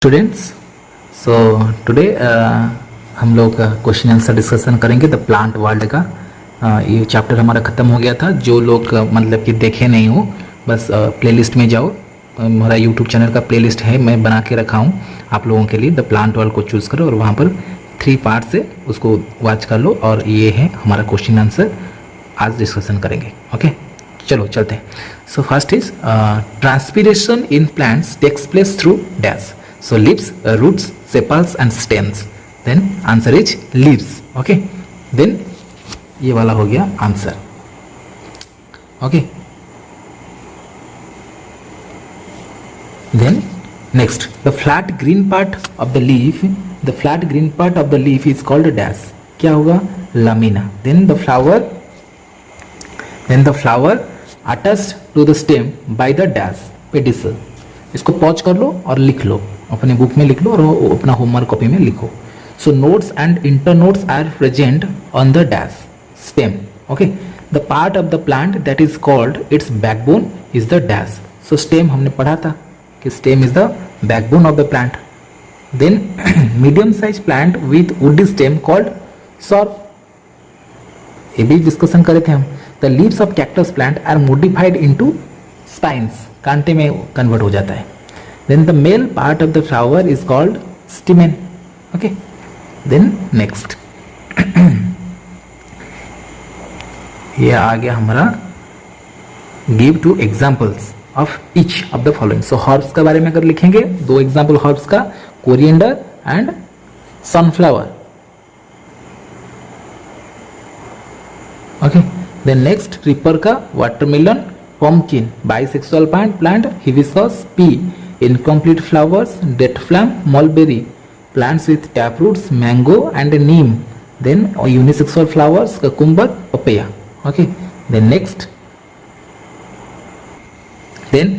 Students, so today हम लोग question answer discussion करेंगे द प्लांट वर्ल्ड का। ये चैप्टर हमारा ख़त्म हो गया था। जो लोग मतलब कि देखे नहीं हो, बस प्लेलिस्ट में जाओ। हमारा यूट्यूब चैनल का प्लेलिस्ट है, मैं बना के रखा हूँ आप लोगों के लिए। द प्लांट वर्ल्ड को चूज़ करो और वहाँ पर 3 पार्ट से उसको वॉच कर लो। और ये है हमारा क्वेश्चन आंसर, आज डिस्कशन करेंगे। ओके, चलो चलते हैं। So first is transpiration in plants takes place through dash. So leaves, roots, sepals and stems. Then answer is leaves. Okay. Then ये वाला हो गया answer. Okay. Then next, the flat green part of the leaf. The flat green part of the leaf is called dash. क्या होगा? lamina. Then the flower attached to the stem by the dash pedicel. इसको pause कर लो और लिख लो, अपने book में लिख लो और अपना होमवर्क कॉपी में लिखो। So nodes and internodes are present on the dash stem. Okay, the part of the plant that is called its backbone is the dash. So stem हमने पढ़ा था कि stem is the backbone of the plant. Then medium size plant with woody stem called shrub, ये भी discussion करे थे हम। The leaves of cactus plant are modified into spines, कांटे में कन्वर्ट हो जाता है। Then the male part of the flower is called stamen. Okay, then next ये आ गया हमारा give 2 examples of each of the following. So herbs के बारे में अगर लिखेंगे 2 एग्जाम्पल हर्ब्स का, coriander and sunflower. Okay, then next creeper का watermelon, pumpkin, bisexual plant, hibiscus, pea, incomplete flowers, date palm, mulberry, plants with tap roots, mango and neem. Then unisexual flowers, cucumber, papaya. Okay, then next, then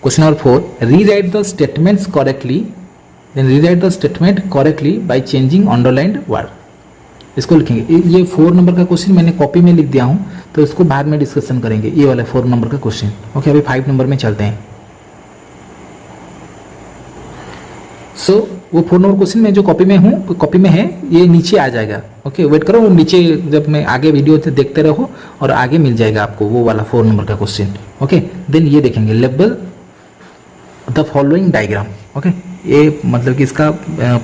question number 4, rewrite the statements correctly. Then rewrite the statement correctly by changing underlined word. इसको लिखेंगे। ये 4 number का question मैंने copy में लिख दिया हूं, तो इसको बाद में डिस्कशन करेंगे। ये वाला 4 नंबर का क्वेश्चन। ओके, अभी 5 नंबर में चलते हैं। सो वो 4 नंबर क्वेश्चन में जो कॉपी में हूँ, कॉपी में है, ये नीचे आ जाएगा। ओके, वेट करो, नीचे जब मैं आगे वीडियो देखते रहो और आगे मिल जाएगा आपको वो वाला 4 नंबर का क्वेश्चन। ओके, देन ये देखेंगे label the following diagram. Okay, ये मतलब कि इसका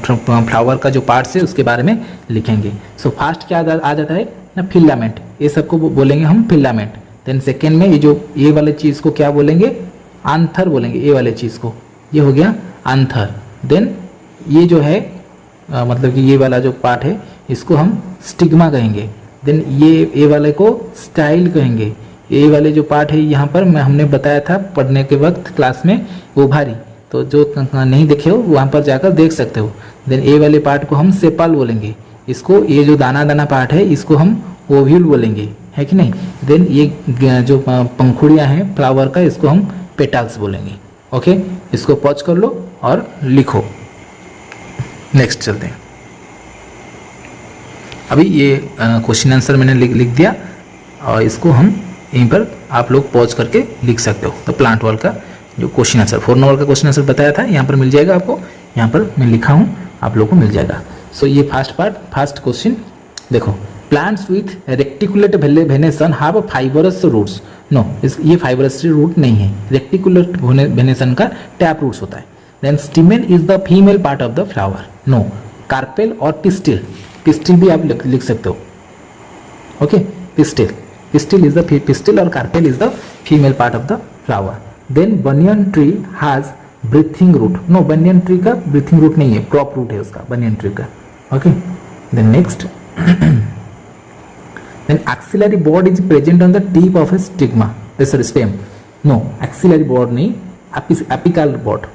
फ्लावर का जो पार्ट्स है उसके बारे में लिखेंगे। सो फास्ट क्या आ जाता है ना, फिलामेंट, ये सबको बोलेंगे हम फिलामेंट। देन सेकेंड में ये जो ये वाले चीज़ को क्या बोलेंगे, आंथर बोलेंगे, ये वाले चीज़ को, ये हो गया आंथर। देन ये जो है मतलब कि ये वाला जो पार्ट है इसको हम स्टिग्मा कहेंगे। देन ये वाले को स्टाइल कहेंगे। ये वाले जो पार्ट है यहाँ पर हमने बताया था पढ़ने के वक्त क्लास में, ओभारी, तो जो नहीं देखे हो वहाँ पर जाकर देख सकते हो। देन ए वाले पार्ट को हम सेपाल बोलेंगे। इसको, ये जो दाना दाना पार्ट है इसको हम ओव्यूल बोलेंगे, है कि नहीं। देन ये जो पंखुड़ियाँ हैं फ्लावर का, इसको हम पेटल्स बोलेंगे। ओके, इसको पॉज कर लो और लिखो। नेक्स्ट चलते हैं। अभी ये क्वेश्चन आंसर मैंने लिख दिया और इसको हम यहीं पर आप लोग पॉज करके लिख सकते हो। तो प्लांट वर्ल्ड का जो क्वेश्चन आंसर 4 नंबर का क्वेश्चन आंसर बताया था, यहाँ पर मिल जाएगा आपको। यहाँ पर मैं लिखा हूँ, आप लोगों को मिल जाएगा। सो ये फर्स्ट क्वेश्चन देखो, plants with reticulate venation have fibrous roots. No, ये फाइबरस रूट नहीं है, रेक्टिकुलेट वेनेशन का टैप रूट्स होता है। Then stamen is the female part of the flower. No, carpel और पिस्टिल, पिस्टिल भी आप लिख सकते हो। Okay, pistil is the pistil और carpel is the female part of the flower. Then banyan tree has breathing root. No, banyan tree का breathing root नहीं है, क्रॉप रूट है उसका, बनियन ट्री का। Okay, then next, then axillary bud is present on the tip of a stigma, sorry stem. No, axillary bud नहीं, apical bud.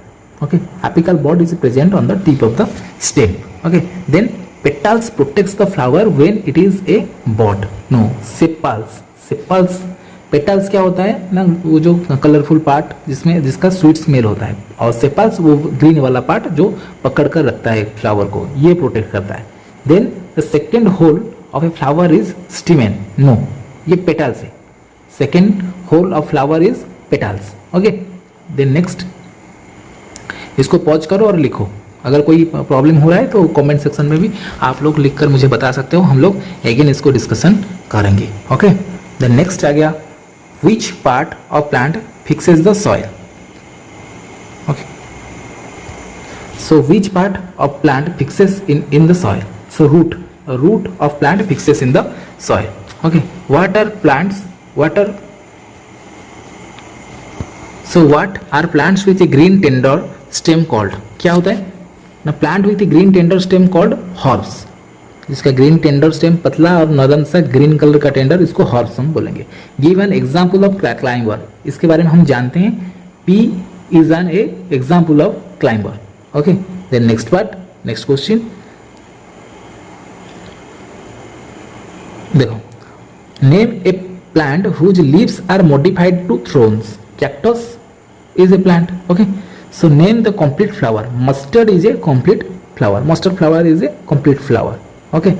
Okay, apical bud is present on the tip of the stem. Okay, then petals protects the flower when it is a bud. No, sepals petals क्या होता है ना, वो जो colourful part जिसका sweet smell होता है, और सेपल्स वो ग्रीन वाला पार्ट जो पकड़ कर रखता है फ्लावर को, ये प्रोटेक्ट करता है। Then the second whorl of a flower is stamen. No, ये पेटल्स है। Second whorl of flower is petals. Okay, then next, इसको पॉज करो और लिखो। अगर कोई प्रॉब्लम हो रहा है तो कमेंट सेक्शन में भी आप लोग लिखकर मुझे बता सकते हो, हम लोग अगेन इसको डिस्कशन करेंगे। ओके, द नेक्स्ट आ गया, which part of plant fixes the soil. Okay, so which part of plant fixes in the soil, so root of plant fixes in the soil. Okay, what are plants, what are plants with a green tender stem called, क्या होता है ना, plant with green tender stem called herbs, जिसका green tender stem पतला और नरम सा green colour का टेंडर, इसको हॉर्ब्स हम बोलेंगे। Give an example of climber, इसके बारे में हम जानते हैं, pea is an example of climber. Okay, then next part, next question देखो, name a plant whose leaves are modified to thorns, cactus is a plant. Okay, so name the complete flower, mustard is a complete flower, mustard flower is a complete flower. Okay,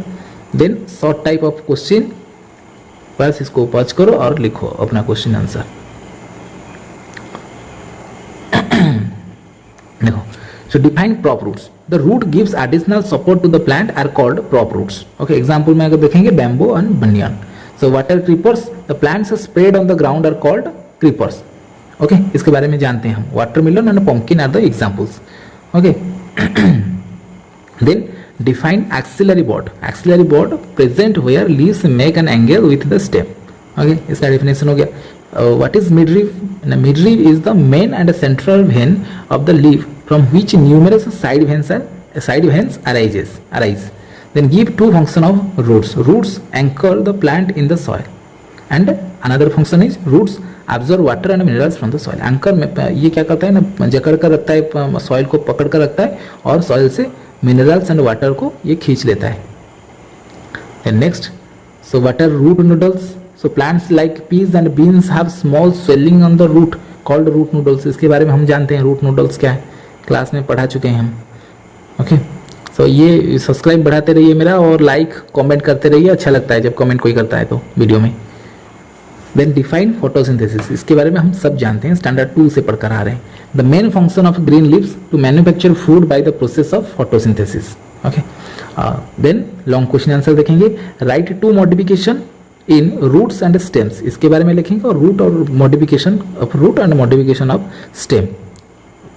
then short type of question, बस इसको pause करो और लिखो अपना question answer. देखो, so define prop roots, the root gives additional support to the plant are called prop roots. Okay, example में अगर देखेंगे bamboo and banyan. So water creepers, the plants spread on the ground are called creepers. Okay, इसके बारे में जानते हैं हम, watermelon and pumpkin are the examples. Okay, then define axillary bud, axillary bud present where leaves make an angle with the stem. Okay, इसका definition हो गया। What is midrib, midrib is the main and central vein of the leaf from which numerous side veins arise. Then give two function of roots, roots anchor the plant in the soil and another function is roots observe water and minerals from the soil. Anchor में ये क्या करता है ना, जकड़ कर रखता है, सॉइल को पकड़ कर रखता है और सॉइल से मिनरल्स एंड वाटर को ये खींच लेता है। And next, so what are root nodules, so plants like peas and beans have small swelling on the root called root nodules. इसके बारे में हम जानते हैं रूट नूडल्स क्या है, क्लास में पढ़ा चुके हैं हम। ओके, सो ये सब्सक्राइब बढ़ाते रहिए मेरा और लाइक कमेंट करते रहिए, अच्छा लगता है जब कमेंट कोई करता है तो वीडियो में। देन डिफाइन फोटोसिंथेसिस, इसके बारे में हम सब जानते हैं, स्टैंडर्ड 2 से पढ़कर आ रहे हैं। The main function of green leaves to manufacture food by the process of photosynthesis. Okay, then long question answer देखेंगे। Write two modification in roots and stems, इसके बारे में लिखेंगे, और रूट और modification of root and modification of stem.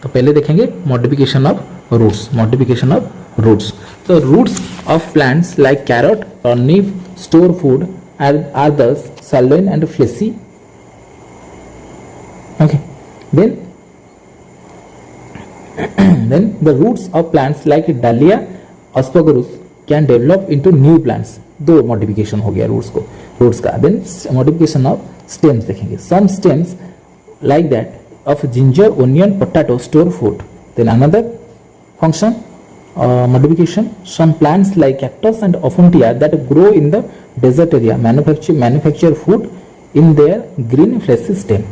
तो पहले देखेंगे modification of roots, modification of roots. तो roots of plants like carrot और नीव store food are thus sallow and fleshy. Okay, then the roots of plants like dahlia, asparagus can develop into new plants. दो modification हो गया roots का। Then modification of stems देखेंगे, some stems like that of ginger, onion, potato store food. Then another function modification, some plants like cactus and opuntia that grow in the desert area manufacture food in their green fleshy stem.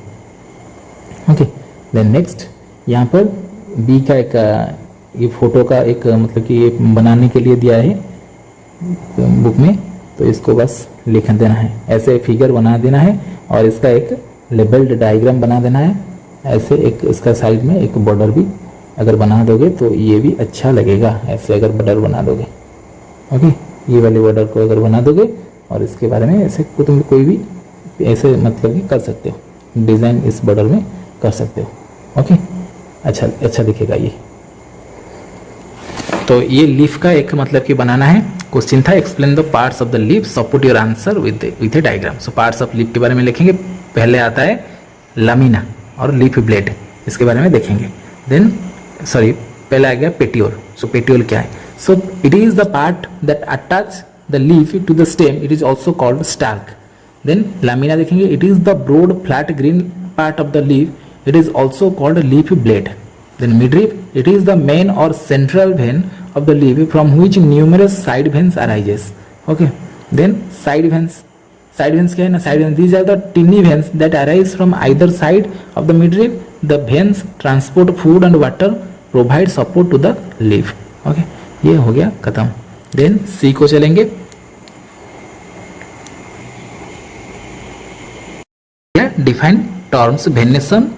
Okay, then next यहाँ पर B का एक ये photo का एक मतलब कि ये बनाने के लिए दिया है बुक में, तो इसको बस लिख देना है, ऐसे फिगर बना देना है और इसका एक लेबल्ड डायग्राम बना देना है। ऐसे एक इसका साइड में एक बॉर्डर भी अगर बना दोगे तो ये भी अच्छा लगेगा, ऐसे अगर बॉर्डर बना दोगे। ओके, ये वाले बॉर्डर को अगर बना दोगे और इसके बारे में ऐसे तुम कोई भी ऐसे मतलब कि कर सकते हो, डिज़ाइन इस बॉर्डर में कर सकते हो। ओके, अच्छा दिखेगा ये। तो ये लीफ का एक मतलब कि बनाना है क्वेश्चन था, explain the parts of the leaf, support your answer with A diagram. So parts of leaf के बारे में लिखेंगे, पहले आता है लामिना और लीफ ब्लेड, इसके बारे में देखेंगे। देन पहले आ गया पेटियोल। सो पेटियोल क्या है? So it is the part that attach the leaf to the stem, it is also called stalk. Then lamina देखेंगे, it is the broad flat green part of the leaf, it is also called leaf blade. Then midrib, it is the main or central vein of the leaf from which numerous side veins arises. Okay. Then side veins. Side veins क्या है ना? Side veins. These are the tiny veins that arise from either side of the midrib. The veins transport food and water, provide support to the leaf. Okay. ये हो गया खत्म. Then C को चलेंगे. Define terms venation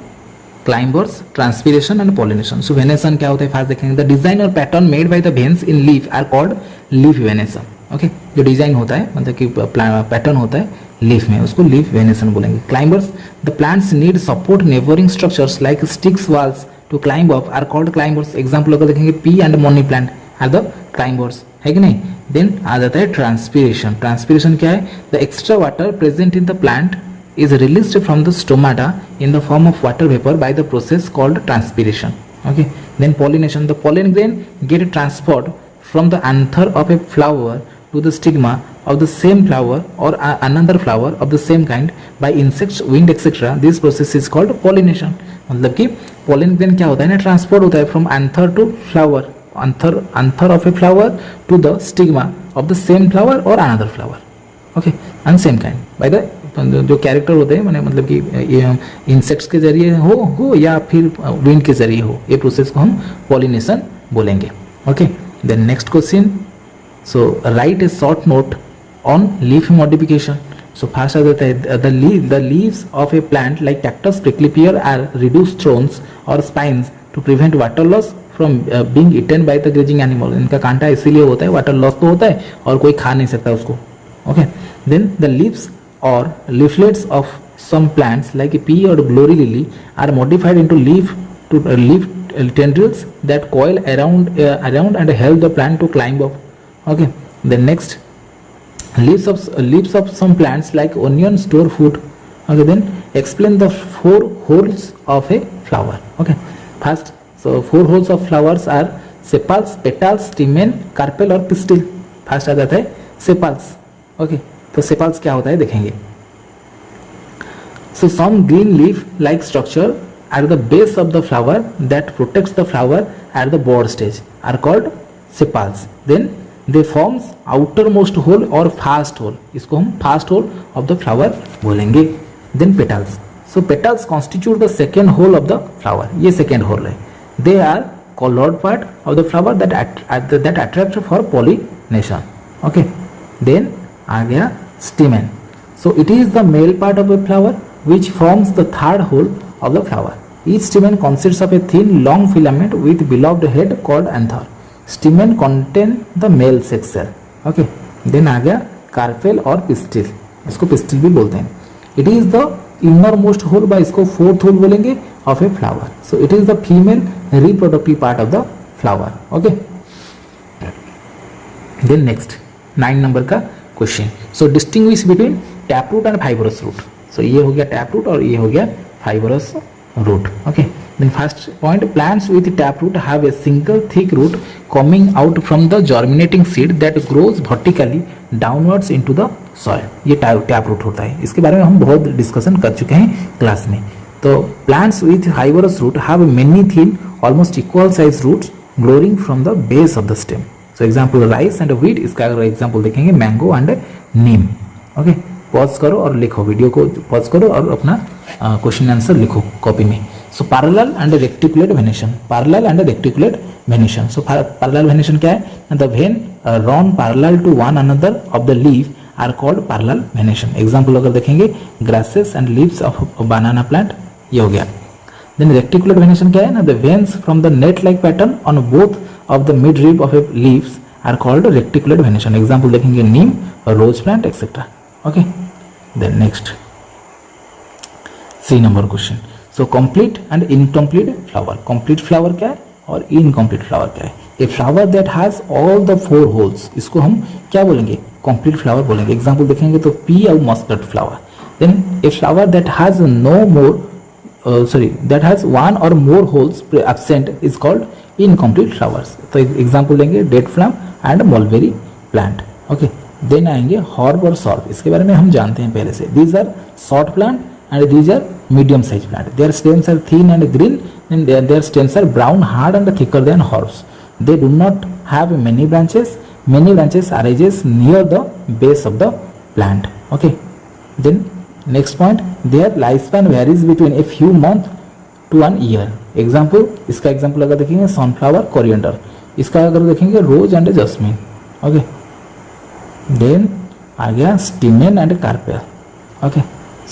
climbers, transpiration and pollination. So venation क्या होता है first देखेंगे. द डिजाइन और pattern made by the veins in leaf are called leaf venation. Okay, जो डिजाइन होता है मतलब कि पैटर्न होता है लीफ में, उसको लीफ वेनेशन बोलेंगे. Climbers, the plants need support neighbouring structures like sticks walls to climb up are called climbers. Example अगर देखेंगे pea and money plant are the climbers, है कि नहीं. देन आ जाता है ट्रांसपीरेशन. ट्रांसपीरेशन क्या है. The extra water present in the plant is released from the stomata in the form of water vapor by the process called transpiration. Okay, then pollination. The pollen grain get transferred from the anther of a flower to the stigma of the same flower or another flower of the same kind by insects, wind, etc. This process is called pollination. मतलब कि pollen grain क्या होता है ना, transport होता है from anther to flower, anther of a flower to the stigma of the same flower or another flower. Okay, and same kind by the जो character होते हैं मैंने मतलब कि इंसेक्ट्स के जरिए हो या फिर विंड के जरिए हो, ये प्रोसेस को हम पॉलिनेशन बोलेंगे. Okay, then next question. So write a short note on leaf modification. So first आ जाता है the leaves of a plant like cactus, prickly pear are reduce thorns और spines to prevent water loss from being eaten by the grazing animal. इनका कांटा इसीलिए होता है, water loss तो होता है और कोई खा नहीं सकता उसको. Okay, then the leaves or leaflets of some plants like a pea or glory lily are modified into leaf tendrils that coil around and help the plant to climb up. Okay, then next, leaves of some plants like onion store food. Okay, then explain the 4 holes of a flower. Okay, first, so 4 holes of flowers are sepals, petals, stamen, carpel और pistil. First आ जाता है sepals. Okay, तो sepals क्या होता है देखेंगे. So some green leaf like structure at the base of the flower that protects the flower at the bud stage are called sepals. Then they forms outermost hole or fast hole. इसको हम fast hole of the flower बोलेंगे. Then petals. So petals constitute the second hole of the flower. ये second hole है. They are colored part of the flower that attract for pollination. Okay. Then आ गया stamen. So it is the male part of a flower which forms the third hole of the flower. Each stamen consists of a thin long filament with beloved head called anther. Stamen contain the male sex cell. Okay. Then आ गया carpel और pistil. इसको pistil भी बोलते हैं. It is the innermost hole by इसको fourth hole बोलेंगे of a flower. So it is the female reproductive part of the flower. Okay. Then next 9 number का question. So distinguish between tap root and fibrous root. So ये हो गया tap root और ये हो गया fibrous root. Okay, then first point, plants with tap root have a single thick root coming out from the germinating seed that grows vertically downwards into the soil. ये tap root होता है. इसके बारे में हम बहुत डिस्कशन कर चुके हैं क्लास में. तो plants with fibrous root have many thin almost equal size roots growing from the base of the stem. So example rice and wheat. इसका अगर एग्जाम्पल देखेंगे mango and neem. Okay, pause करो और लिखो, वीडियो को पॉज करो और अपना क्वेश्चन आंसर लिखो कॉपी में. So parallel and reticulate venation. Parallel and reticulate venation. So parallel venation क्या है. The vein run parallel to one another of the leaf are called parallel venation. Example अगर देखेंगे grasses and leaves of banana plant, ये हो गया. Then reticulate venation क्या है ना, the veins from the net like pattern on both of the mid rib of a leaves are called reticulate venation. Example देखेंगे नीम, rose plant, etc. Okay. Then next, C number question. So complete and incomplete flower. Complete flower क्या है और incomplete flower क्या है. A flower that has all the 4 holes, इसको हम क्या बोलेंगे, complete flower बोलेंगे. Example देखेंगे तो pea और mustard flower. Then a flower that has no more that has one or more holes absent is called incomplete flowers. तो example लेंगे date palm and mulberry plant. Okay, then आएंगे herb और सॉर्ब. इसके बारे में हम जानते हैं पहले से. These are short plant and these are medium size plant. Their stems are thin and green and their stems are brown hard and thicker than herbs. They do not have many branches. Many branches arises near the base of the plant. Okay, then next point, their life span varies between a few month to 1 year. Example, इसका example अगर देखेंगे sunflower, coriander. इसका अगर देखेंगे रोज and jasmine. Okay, then आ गया stamen and carpel. Okay,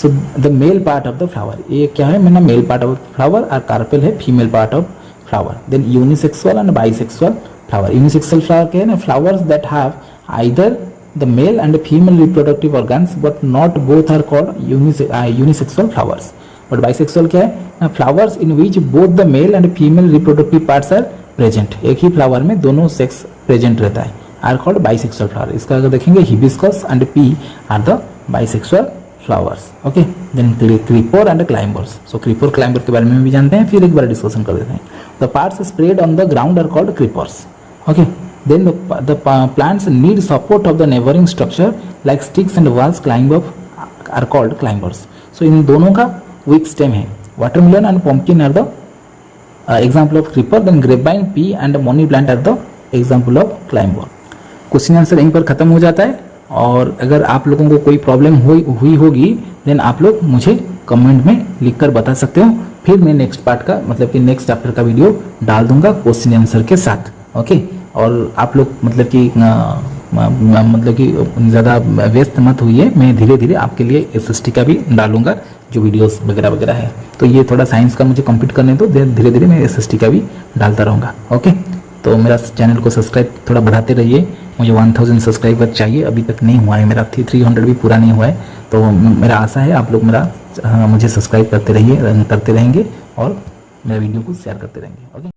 so the male part of the flower, ये क्या है मैंने मेल पार्ट ऑफ फ्लावर, और कार्पेल है female part of flower. Then unisexual and bisexual flower. Unisexual flower क्या है ना, flowers that have either the male and female reproductive organs but not both are called unisexual flowers. But bisexual क्या है, flowers in which both the male and female reproductive parts are present. एक ही flower में दोनों sex present रहता है, are called bisexual flower. इसका अगर देखेंगे hibiscus and pea are the bisexual flowers. Okay, then creeper and climbers. So creeper climber के बारे में भी जानते हैं, फिर एक बार डिस्कशन कर देते हैं. The parts spread on the ground are called creepers. Okay. Then the plants need support of the neighboring structure like sticks and walls climb up are called climbers. So इन दोनों का weak stem है. Watermelon and pumpkin are the example of creeper. Then grapevine, pea and money plant are the example of climber. Question answer यहीं पर खत्म हो जाता है. और अगर आप लोगों को कोई प्रॉब्लम हुई होगी देन आप लोग मुझे कमेंट में लिखकर बता सकते हो. फिर मैं नेक्स्ट पार्ट का मतलब कि नेक्स्ट चैप्टर का वीडियो डाल दूंगा क्वेश्चन आंसर के साथ. ओके, और आप लोग मतलब कि ज़्यादा व्यस्त मत होइए, मैं धीरे धीरे आपके लिए एसएसटी का भी डालूंगा जो वीडियोस वगैरह वगैरह है. तो ये थोड़ा साइंस का मुझे कंप्लीट करने दो, धीरे धीरे मैं एसएसटी का भी डालता रहूँगा. ओके, तो मेरा चैनल को सब्सक्राइब थोड़ा बढ़ाते रहिए. मुझे 1000 सब्सक्राइबर चाहिए, अभी तक नहीं हुआ है मेरा, 300 भी पूरा नहीं हुआ है. तो मेरा आशा है आप लोग मुझे सब्सक्राइब करते रहेंगे और मेरा वीडियो को शेयर करते रहेंगे. ओके.